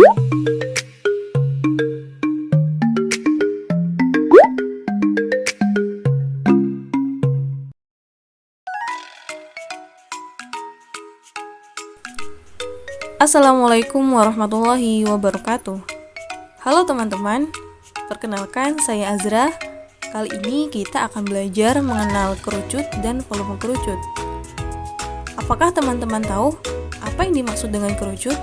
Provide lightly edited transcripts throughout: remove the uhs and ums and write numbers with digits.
Assalamualaikum warahmatullahi wabarakatuh. Halo teman-teman, perkenalkan saya Azra. Kali ini kita akan belajar mengenal kerucut dan volume kerucut. Apakah teman-teman tahu apa yang dimaksud dengan kerucut?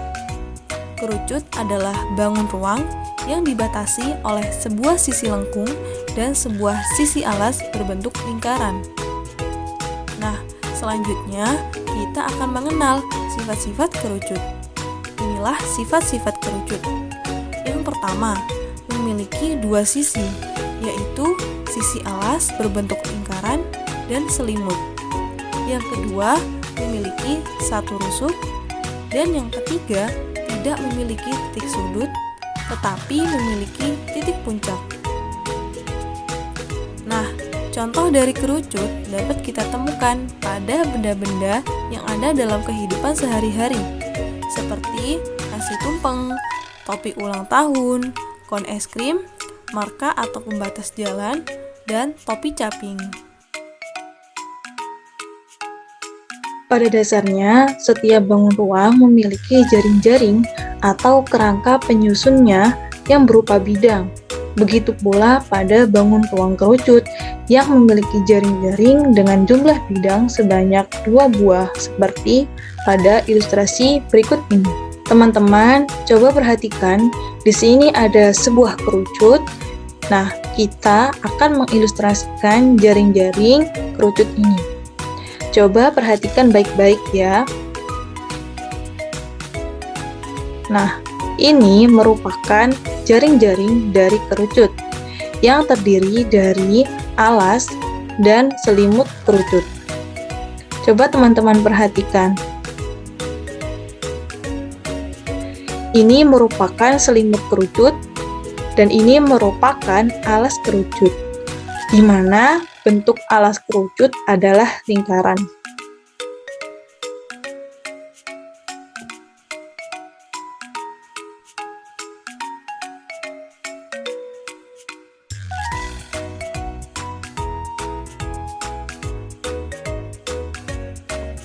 Kerucut adalah bangun ruang yang dibatasi oleh sebuah sisi lengkung dan sebuah sisi alas berbentuk lingkaran. Nah, selanjutnya kita akan mengenal sifat-sifat kerucut. Inilah sifat-sifat kerucut. Yang pertama, memiliki dua sisi, yaitu sisi alas berbentuk lingkaran dan selimut. Yang kedua, memiliki satu rusuk. Dan yang ketiga, tidak memiliki titik sudut, tetapi memiliki titik puncak. Nah, contoh dari kerucut dapat kita temukan pada benda-benda yang ada dalam kehidupan sehari-hari, seperti nasi tumpeng, topi ulang tahun, kon es krim, marka atau pembatas jalan, dan topi caping. Pada dasarnya, setiap bangun ruang memiliki jaring-jaring atau kerangka penyusunnya yang berupa bidang. Begitu pula pada bangun ruang kerucut yang memiliki jaring-jaring dengan jumlah bidang sebanyak 2 buah seperti pada ilustrasi berikut ini. Teman-teman, coba perhatikan, di sini ada sebuah kerucut. Nah, kita akan mengilustrasikan jaring-jaring kerucut ini. Coba perhatikan baik-baik ya. Nah, ini merupakan jaring-jaring dari kerucut yang terdiri dari alas dan selimut kerucut. Coba teman-teman perhatikan. Ini merupakan selimut kerucut dan ini merupakan alas kerucut, di mana bentuk alas kerucut adalah lingkaran.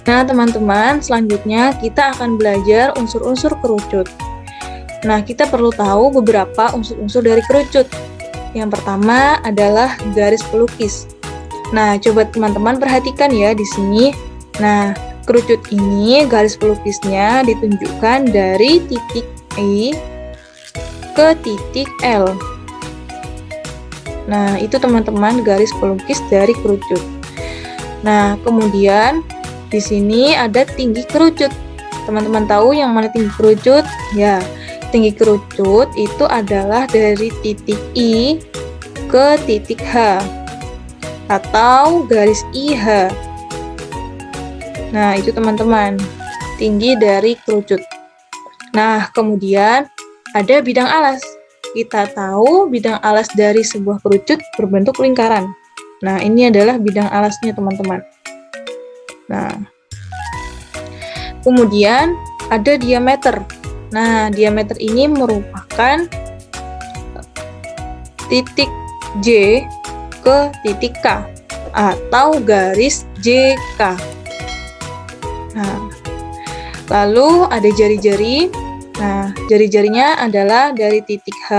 Nah, teman-teman, selanjutnya kita akan belajar unsur-unsur kerucut. Nah, kita perlu tahu beberapa unsur-unsur dari kerucut. Yang pertama adalah garis pelukis. Nah, coba teman-teman perhatikan ya di sini. Nah, kerucut ini garis pelukisnya ditunjukkan dari titik I ke titik L. Nah, itu teman-teman garis pelukis dari kerucut. Nah, kemudian di sini ada tinggi kerucut. Teman-teman tahu yang mana tinggi kerucut? Ya, tinggi kerucut itu adalah dari titik I ke titik H atau garis IH. Nah, itu teman-teman, tinggi dari kerucut. Nah, kemudian ada bidang alas. Kita tahu bidang alas dari sebuah kerucut berbentuk lingkaran. Nah, ini adalah bidang alasnya, teman-teman. Nah, kemudian ada diameter. Nah, diameter ini merupakan titik J ke titik K atau garis JK. Nah, lalu ada jari-jari. Nah, jari-jarinya adalah dari titik H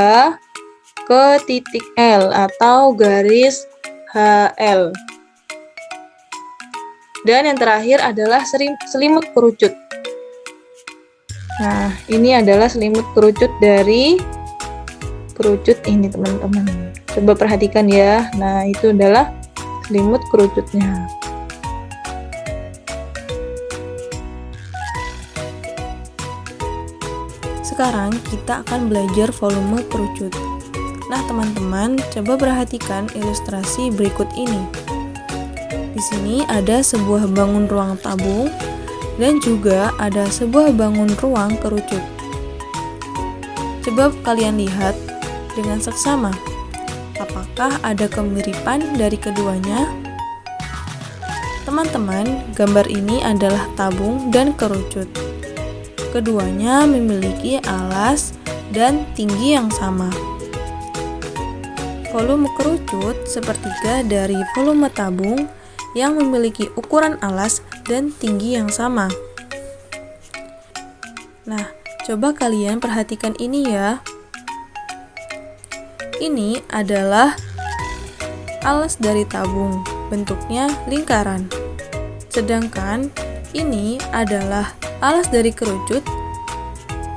ke titik L atau garis HL. Dan yang terakhir adalah selimut kerucut. Nah, ini adalah selimut kerucut dari kerucut ini, teman-teman. Coba perhatikan ya. Nah, itu adalah selimut kerucutnya. Sekarang kita akan belajar volume kerucut. Nah, teman-teman, coba perhatikan ilustrasi berikut ini. Di sini ada sebuah bangun ruang tabung dan juga ada sebuah bangun ruang kerucut. Coba kalian lihat dengan seksama. Apakah ada kemiripan dari keduanya? Teman-teman, gambar ini adalah tabung dan kerucut. Keduanya memiliki alas dan tinggi yang sama. Volume kerucut sepertiga dari volume tabung yang memiliki ukuran alas dan tinggi yang sama. Nah, coba kalian perhatikan ini ya. Ini adalah alas dari tabung, bentuknya lingkaran. Sedangkan ini adalah alas dari kerucut,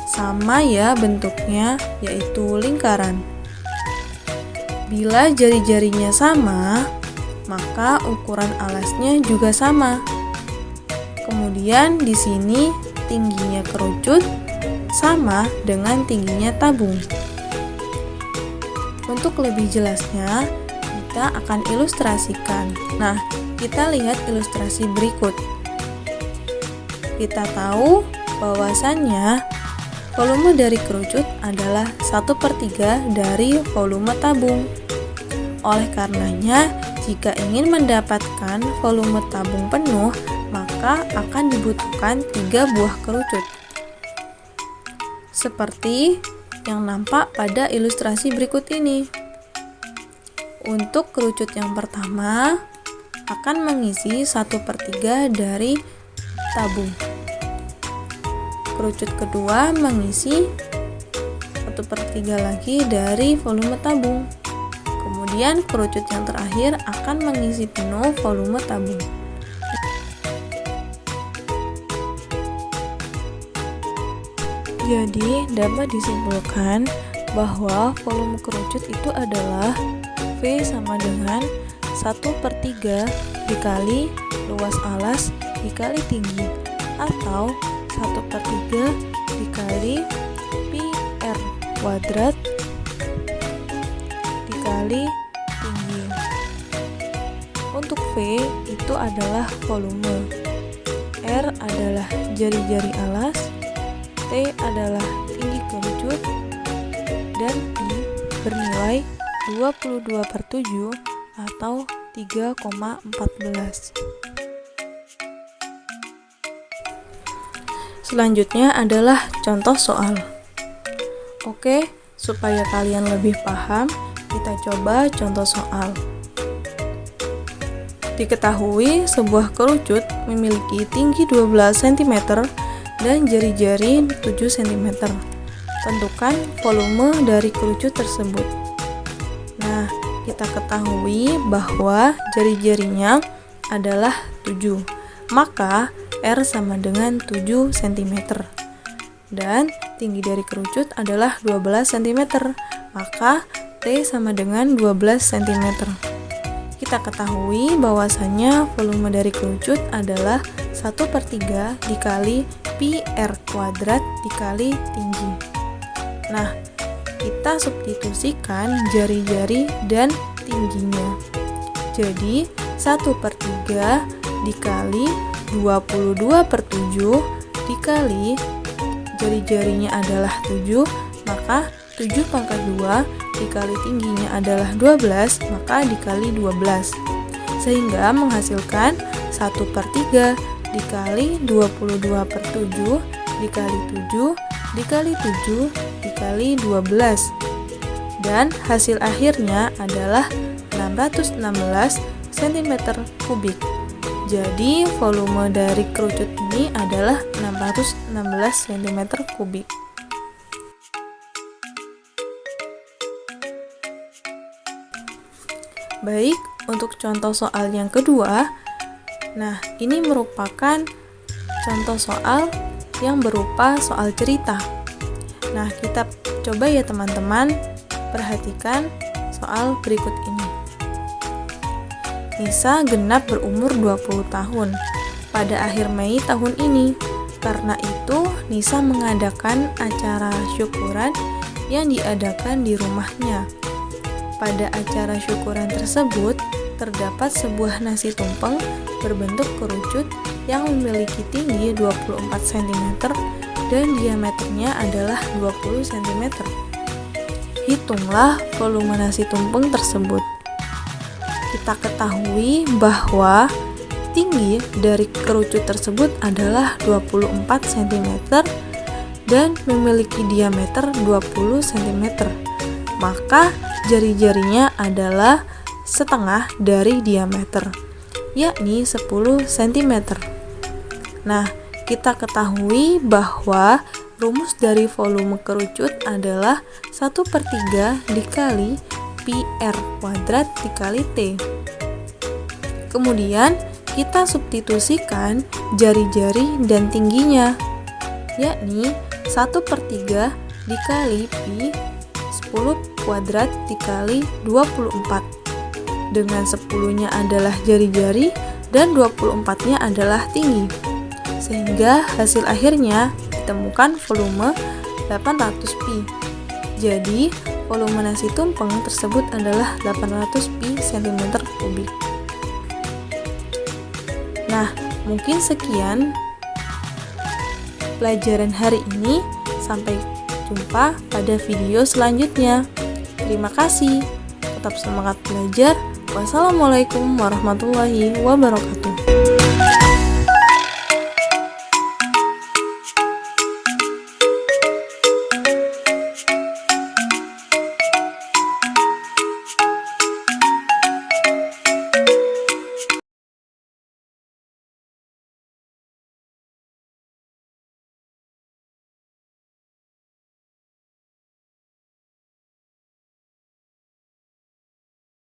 sama ya bentuknya, yaitu lingkaran. Bila jari-jarinya sama, maka ukuran alasnya juga sama. Kemudian di sini tingginya kerucut sama dengan tingginya tabung. Untuk lebih jelasnya, kita akan ilustrasikan. Nah, kita lihat ilustrasi berikut. Kita tahu bahwasannya volume dari kerucut adalah 1/3 dari volume tabung. Oleh karenanya, jika ingin mendapatkan volume tabung penuh, maka akan dibutuhkan 3 buah kerucut. Seperti yang nampak pada ilustrasi berikut ini. Untuk kerucut yang pertama akan mengisi 1/3 dari tabung. Kerucut kedua mengisi 1/3 lagi dari volume tabung. Kemudian kerucut yang terakhir akan mengisi penuh volume tabung. Jadi, dapat disimpulkan bahwa volume kerucut itu adalah V sama dengan 1/3 dikali luas alas dikali tinggi, atau 1/3 dikali pi R kuadrat dikali tinggi. Untuk V itu adalah volume, R adalah jari-jari alas, T adalah tinggi kerucut, dan I bernilai 22/7 atau 3,14. Selanjutnya adalah contoh soal. Oke, supaya kalian lebih paham, kita coba contoh soal. Diketahui sebuah kerucut memiliki tinggi 12 cm dan jari-jari 7 cm. Tentukan volume dari kerucut tersebut. Nah, kita ketahui bahwa jari-jarinya adalah 7. Maka R sama dengan 7 cm. Dan tinggi dari kerucut adalah 12 cm. Maka T sama dengan 12 cm. Kita ketahui bahwasannya volume dari kerucut adalah 1/3 dikali pi R kuadrat dikali tinggi. Nah, kita substitusikan jari-jari dan tingginya. Jadi, 1/3 dikali 22/7 dikali jari-jarinya adalah 7, maka 7/2 dikali tingginya adalah 12, maka dikali 12. Sehingga menghasilkan 1/3 dikali 22/7 dikali 7 dikali 7 dikali 12. Dan hasil akhirnya adalah 616 cm3. Jadi volume dari kerucut ini adalah 616 cm3. Baik, untuk contoh soal yang kedua, nah ini merupakan contoh soal yang berupa soal cerita. Nah, kita coba ya teman-teman, perhatikan soal berikut ini. Nisa genap berumur 20 tahun pada akhir Mei tahun ini. Karena itu, Nisa mengadakan acara syukuran yang diadakan di rumahnya. Pada acara syukuran tersebut, terdapat sebuah nasi tumpeng berbentuk kerucut yang memiliki tinggi 24 cm dan diameternya adalah 20 cm. Hitunglah volume nasi tumpeng tersebut. Kita ketahui bahwa tinggi dari kerucut tersebut adalah 24 cm dan memiliki diameter 20 cm. Maka jari-jarinya adalah setengah dari diameter, yakni 10 cm. Nah, kita ketahui bahwa rumus dari volume kerucut adalah 1/3 dikali pi r kuadrat dikali T. Kemudian kita substitusikan jari-jari dan tingginya, yakni 1/3 dikali pi 10 kuadrat dikali 24. Dengan 10-nya adalah jari-jari dan 24-nya adalah tinggi. Sehingga hasil akhirnya ditemukan volume 800 pi. Jadi, volume nasi tumpeng tersebut adalah 800 pi cm3. Nah, mungkin sekian pelajaran hari ini. Sampai jumpa pada video selanjutnya. Terima kasih. Tetap semangat belajar. Wassalamualaikum warahmatullahi wabarakatuh.